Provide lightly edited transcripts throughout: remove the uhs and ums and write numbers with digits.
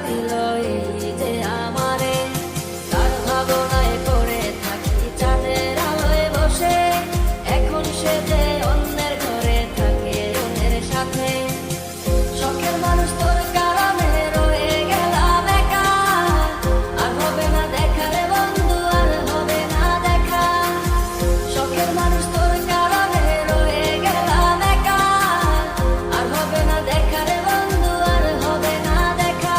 দিল এই যে আমারে। তার ভাবনায় পড়ে থাকি চাঁদের আলোয় বসে, এখন সে যে অন্যের ঘরে থাকে অন্যের সাথে। শখের মানুষ তোর কারণে রয়ে গেলাম একা, আর হবে না দেখা রে বন্ধু, আর হবে না দেখা। শখের মানুষ তোর কারণে রয়ে গেলাম একা, আর হবে না দেখা রে বন্ধু, আর হবে না দেখা।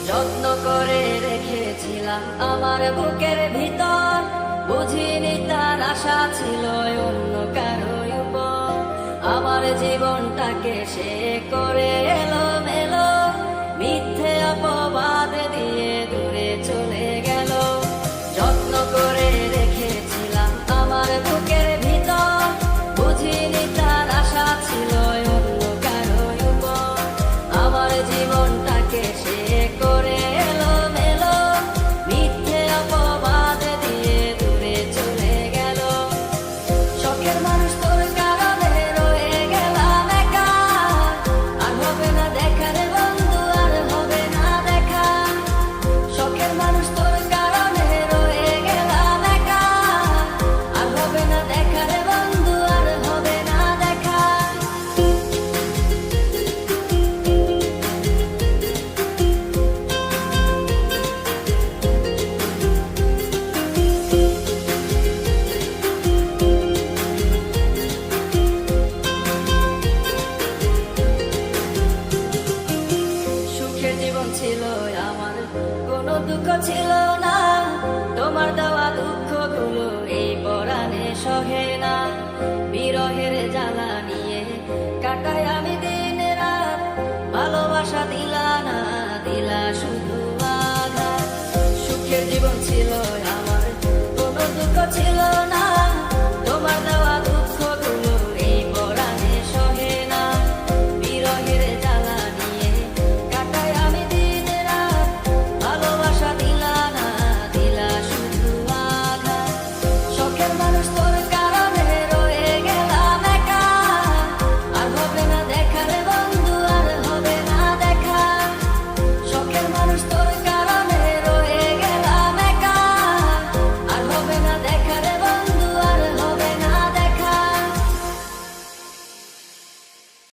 যত্ন করে রেখেছিলাম আমার বুকের ভিতর, বুঝিনি তার আশা ছিল অন্য কারো উপর। আমার জীবনটাকে সে করে এলো মেলো, মিথ্যে অপবাদ দিয়ে দূরে চলে গেল। যত্ন করে রেখেছিলাম আমার বুকের ভিতর, বুঝিনি তার আশা ছিল অন্য কারো উপর। আমার জীবনটাকে সে করে এলো মেলো, মিথ্যে অপবাদ দিয়ে দূরে চলে গেল। শখের মানুষ তোর কারণে রয়ে গেলাম একা, আর হবে না দেখা রে বন্ধু, আর হবে না দেখা। শখের মানুষ তোর কারণে রয়ে গেলাম একা, আর হবে না দেখা রে বন্ধু, আর হবে না দেখা। সুখের জীবন ছিল আমার, কোনো দুঃখ ছিল না। তোমার দেওয়া দুঃখগুলো এই পরাণে সহে না। বিরহের জ্বালা নিয়ে কাটাই আমি দিন রাত, ভালোবাসা দিলা না, দিলা শুধু আঘাত। সুখের জীবন ছিল আমার, কোনো দুঃখ ছিল